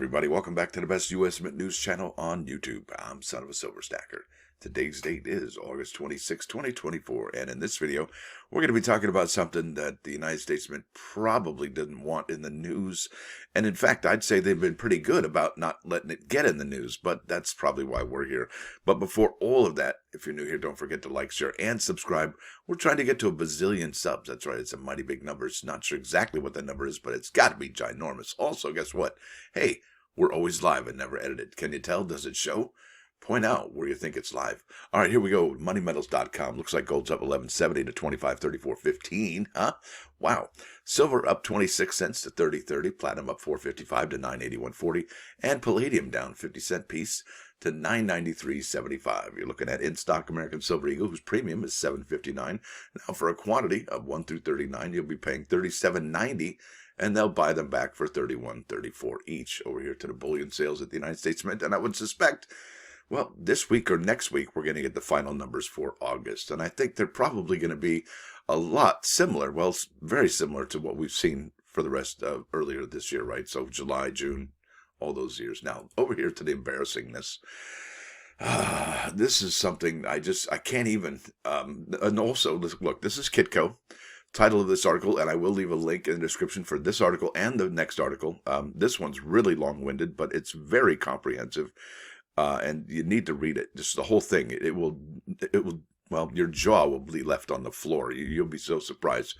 everybody. Welcome back to the best U.S. Mint news channel on YouTube. I'm sonofasilverstacker. Today's date is August 26, 2024, and in this video, we're going to be talking about something that the United States Mint probably didn't want in the news, and in fact, I'd say they've been pretty good about not letting it get in the news, but that's probably why we're here. But before all of that, if you're new here, don't forget to like, share, and subscribe. We're trying to get to a bazillion subs. That's right, it's a mighty big number. It's not sure exactly what the number is, but it's got to be ginormous. Also, guess what? Hey, we're always live and never edited. Can you tell? Does it show? Point out where you think it's live. All right, here we go. Moneymetalscom. Looks like gold's up 11.70 to 25.34.15. Huh? Wow. Silver up 26 cents to 30.30. Platinum up 4.55 to 9.81.40. And palladium down 50-cent piece to 9.93.75. You're looking at in-stock American Silver Eagle, whose premium is 7.59. Now, for a quantity of 1 through 39, you'll be paying 37.90. And they'll buy them back for 31.34 each. Over here to the bullion sales at the United States Mint. And I would suspect, well, this week or next week, we're going to get the final numbers for August. And I think they're probably going to be a lot similar, well, very similar to what we've seen for the rest of earlier this year, right? So July, June, all those years. Now, over here to the embarrassingness. This is something I can't even, and also, look, this is Kitco. Title of this article, and I will leave a link in the description for this article and the next article. This one's really long-winded, but it's very comprehensive, and you need to read it. Just the whole thing. It will. Well, your jaw will be left on the floor. You'll be so surprised.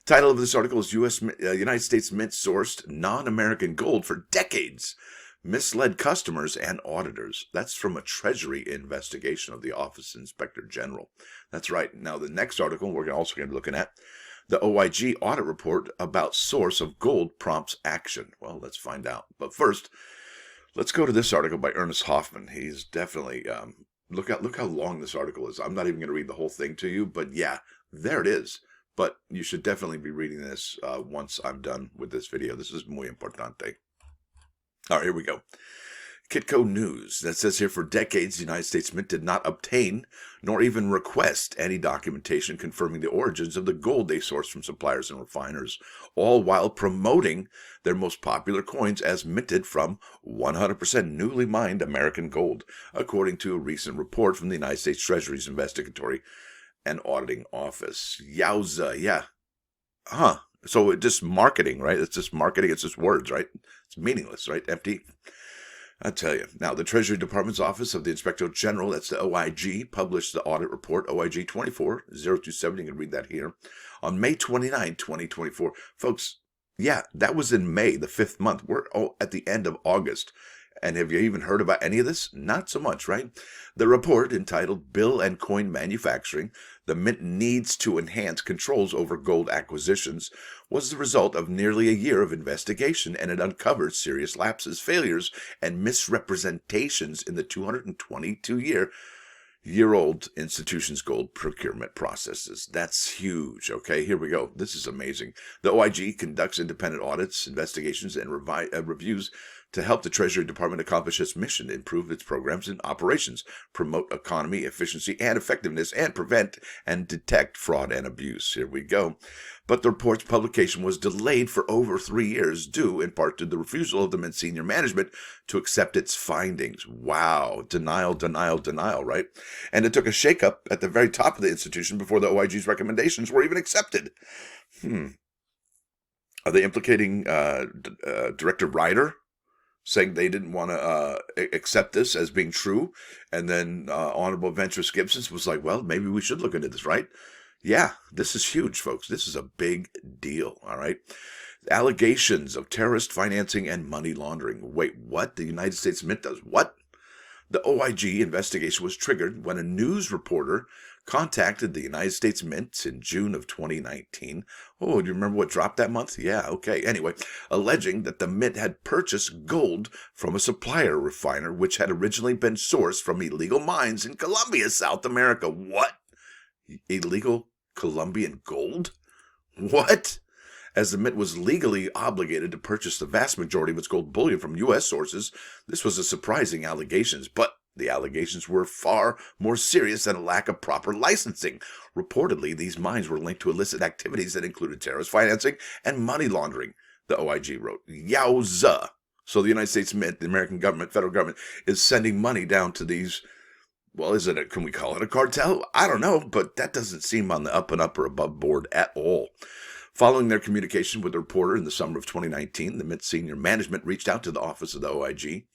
Title of this article is United States Mint sourced non-American gold for decades, misled customers and auditors. That's from a Treasury investigation of the Office Inspector General. That's right. Now, the next article we're also going to be looking at, the OIG audit report about source of gold prompts action. Well, let's find out. But first, let's go to this article by Ernest Hoffman. He's definitely, look how long this article is. I'm not even going to read the whole thing to you, but yeah, there it is. But you should definitely be reading this once I'm done with this video. This is muy importante. All right, here we go. Kitco News. That says here, for decades, the United States Mint did not obtain nor even request any documentation confirming the origins of the gold they sourced from suppliers and refiners, all while promoting their most popular coins as minted from 100% newly mined American gold, according to a recent report from the United States Treasury's Investigatory and Auditing Office. Yowza, yeah. Huh. So it's just marketing, right? It's just marketing. It's just words, right? It's meaningless, right? Empty. I tell you. Now, the Treasury Department's Office of the Inspector General, that's the OIG, published the audit report, OIG 24027. You can read that here, on May 29, 2024. Folks, yeah, that was in May, the 5th month. We're at the end of August. And have you even heard about any of this? Not so much, right? The report, entitled Bill and Coin Manufacturing, the Mint Needs to Enhance Controls Over Gold Acquisitions, was the result of nearly a year of investigation, and it uncovered serious lapses, failures, and misrepresentations in the 222-year-old institution's gold procurement processes. That's huge, okay? Here we go. This is amazing. The OIG conducts independent audits, investigations, and reviews to help the Treasury Department accomplish its mission, improve its programs and operations, promote economy, efficiency, and effectiveness, and prevent and detect fraud and abuse. Here we go. But the report's publication was delayed for over 3 years, due in part to the refusal of the Mint senior management to accept its findings. Wow. Denial, denial, denial, right? And it took a shakeup at the very top of the institution before the OIG's recommendations were even accepted. Are they implicating Director Ryder, saying they didn't want to accept this as being true? And then Honorable Ventress Gibson was like, well, maybe we should look into this, right? Yeah, this is huge, folks. This is a big deal, all right? Allegations of terrorist financing and money laundering. Wait, what? The United States Mint does what? The OIG investigation was triggered when a news reporter contacted the United States Mint in June of 2019. Oh, do you remember what dropped that month? Yeah, okay. Anyway, alleging that the Mint had purchased gold from a supplier refiner, which had originally been sourced from illegal mines in Colombia, South America. What? Illegal Colombian gold? What? As the Mint was legally obligated to purchase the vast majority of its gold bullion from U.S. sources, this was a surprising allegation, but the allegations were far more serious than a lack of proper licensing. Reportedly, these mines were linked to illicit activities that included terrorist financing and money laundering, the OIG wrote. Yowza! So the United States Mint, the American government, federal government, is sending money down to these. Well, can we call it a cartel? I don't know, but that doesn't seem on the up and up or above board at all. Following their communication with the reporter in the summer of 2019, the Mint senior management reached out to the office of the OIG,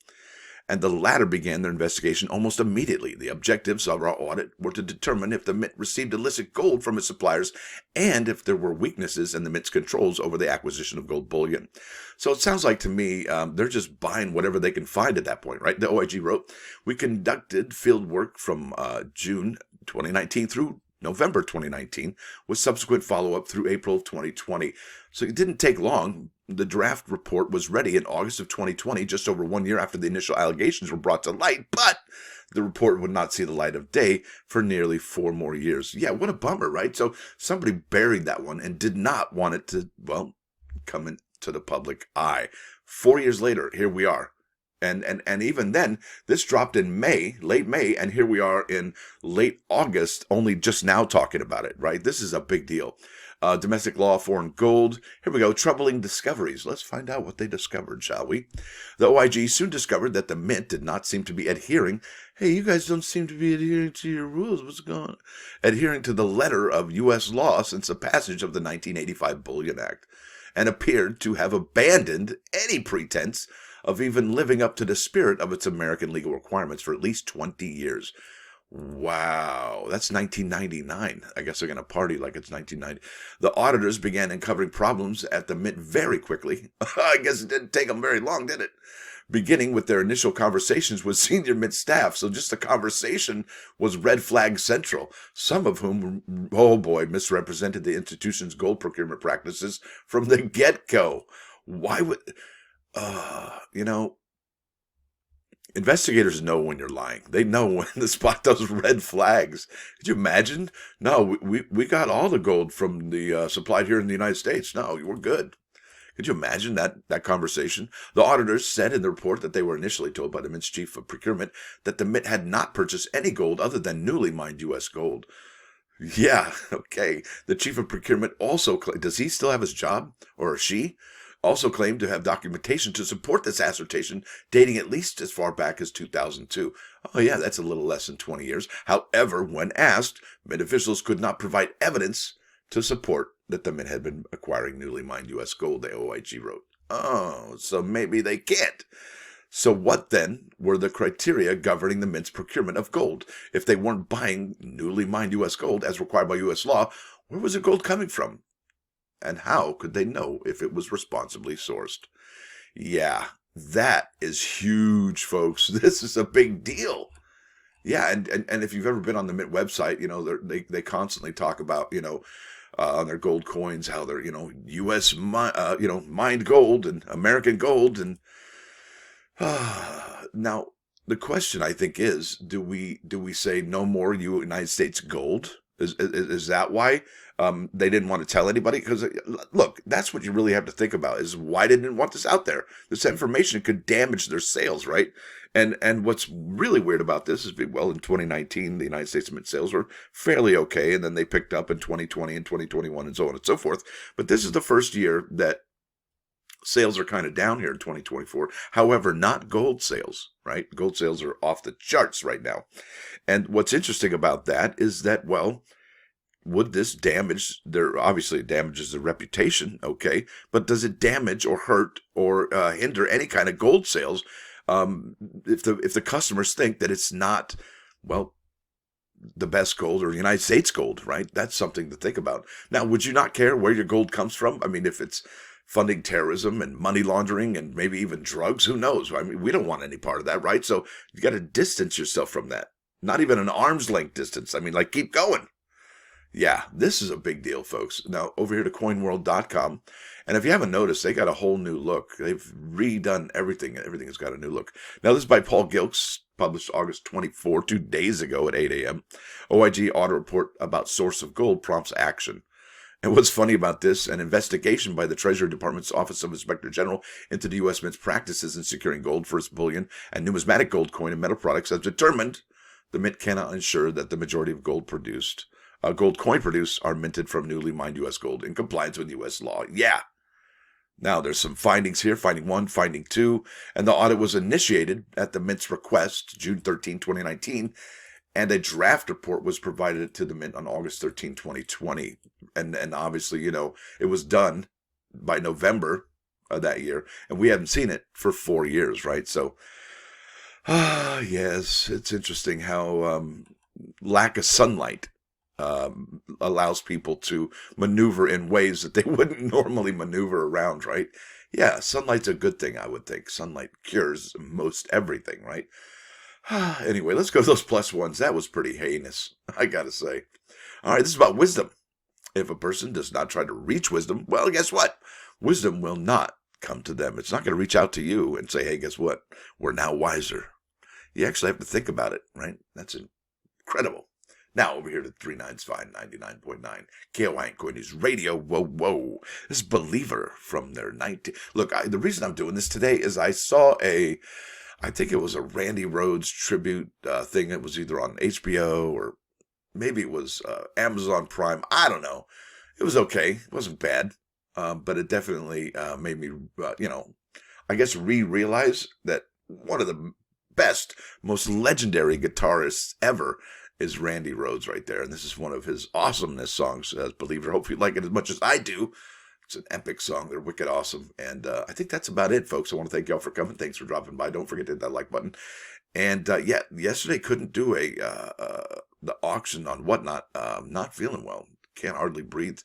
and the latter began their investigation almost immediately. The objectives of our audit were to determine if the Mint received illicit gold from its suppliers and if there were weaknesses in the Mint's controls over the acquisition of gold bullion. So it sounds like to me they're just buying whatever they can find at that point, right? The OIG wrote, "We conducted field work from June 2019 through November 2019, with subsequent follow-up through April of 2020. So it didn't take long. The draft report was ready in August of 2020, just over 1 year after the initial allegations were brought to light, but the report would not see the light of day for nearly 4 more years. Yeah, what a bummer, right? So somebody buried that one and did not want it to, well, come into the public eye. 4 years later, here we are. And even then, this dropped in May, late May, and here we are in late August, only just now talking about it, right? This is a big deal. Domestic law, foreign gold. Here we go, troubling discoveries. Let's find out what they discovered, shall we? The OIG soon discovered that the Mint did not seem to be adhering. Hey, you guys don't seem to be adhering to your rules. What's going on? Adhering to the letter of U.S. law since the passage of the 1985 Bullion Act, and appeared to have abandoned any pretense of even living up to the spirit of its American legal requirements for at least 20 years. Wow, that's 1999. I guess they're going to party like it's 1990. The auditors began uncovering problems at the Mint very quickly. I guess it didn't take them very long, did it? Beginning with their initial conversations with senior Mint staff. So just the conversation was red flag central, some of whom, oh boy, misrepresented the institution's gold procurement practices from the get-go. Why would... investigators know when you're lying. They know when to spot those red flags. Could you imagine? No, we got all the gold from the supplied here in the United States. No, we're good. Could you imagine that conversation? The auditors said in the report that they were initially told by the Mint's chief of procurement that the Mint had not purchased any gold other than newly mined U.S. gold. Yeah, okay. The chief of procurement also, does he still have his job, or she? Also claimed to have documentation to support this assertion dating at least as far back as 2002. Oh yeah, that's a little less than 20 years. However, when asked, Mint officials could not provide evidence to support that the Mint had been acquiring newly mined U.S. gold, the OIG wrote. Oh, so maybe they can't. So what then were the criteria governing the Mint's procurement of gold? If they weren't buying newly mined U.S. gold as required by U.S. law, where was the gold coming from? And how could they know if it was responsibly sourced? Yeah, that is huge, folks. This is a big deal. Yeah, and if you've ever been on the Mint website, they constantly talk about, on their gold coins, how they're, U.S. mined gold and American gold. And now the question I think is, do we say no more United States gold? Is that why they didn't want to tell anybody? Because look, that's what you really have to think about, is why didn't they want this out there? This information could damage their sales, right? And what's really weird about this is, well, in 2019, the United States Mint sales were fairly okay, and then they picked up in 2020 and 2021 and so on and so forth. But this is the first year that sales are kind of down here in 2024. However, not gold sales, right? Gold sales are off the charts right now. And what's interesting about that is that, well, would this damage obviously it damages their reputation, okay, but does it damage or hurt or hinder any kind of gold sales if the customers think that it's not, well, the best gold or United States gold, right? That's something to think about. Now, would you not care where your gold comes from? I mean, if it's funding terrorism and money laundering and maybe even drugs, who knows? I mean, we don't want any part of that, right? So you got to distance yourself from that. Not even an arm's length distance. I mean, like, keep going. Yeah, this is a big deal, folks. Now, over here to coinworld.com. And if you haven't noticed, they got a whole new look. They've redone everything. Everything has got a new look. Now, this is by Paul Gilks, published August 24, 2 days ago at 8 a.m. OIG audit report about source of gold prompts action. And what's funny about this, an investigation by the Treasury Department's Office of Inspector General into the U.S. Mint's practices in securing gold for its bullion and numismatic gold coin and metal products has determined the Mint cannot ensure that the majority of gold coin produced are minted from newly mined U.S. gold in compliance with U.S. law. Yeah. Now, there's some findings here, finding 1, finding 2, and the audit was initiated at the Mint's request, June 13, 2019, and a draft report was provided to the Mint on August 13, 2020. And obviously, you know, it was done by November of that year, and we haven't seen it for 4 years, right? So, yes, it's interesting how lack of sunlight allows people to maneuver in ways that they wouldn't normally maneuver around, right? Yeah, sunlight's a good thing, I would think. Sunlight cures most everything, right? Anyway, let's go to those plus ones. That was pretty heinous, I gotta say. All right, this is about wisdom. If a person does not try to reach wisdom, well, guess what? Wisdom will not come to them. It's not going to reach out to you and say, hey, guess what? We're now wiser. You actually have to think about it, right? That's incredible. Now over here to 395 99.9 KOI and News Radio. Whoa. This is Believer from their 19... Look, the reason I'm doing this today is I saw I think it was a Randy Rhoads tribute thing. It was either on HBO or maybe it was Amazon Prime. I don't know. It was okay. It wasn't bad. But it definitely made me, I guess realize that one of the best, most legendary guitarists ever is Randy Rhoads right there. And this is one of his awesomeness songs, as Believer. Hope you like it as much as I do. It's an epic song. They're wicked awesome. And I think that's about it, folks. I want to thank y'all for coming. Thanks for dropping by. Don't forget to hit that like button. And yesterday couldn't do the auction on Whatnot. Not feeling well. Can't hardly breathe.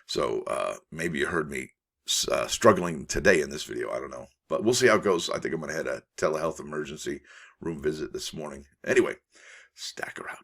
So maybe you heard me struggling today in this video. I don't know. But we'll see how it goes. I think I'm going to head a telehealth emergency room visit this morning. Anyway, Stacker out.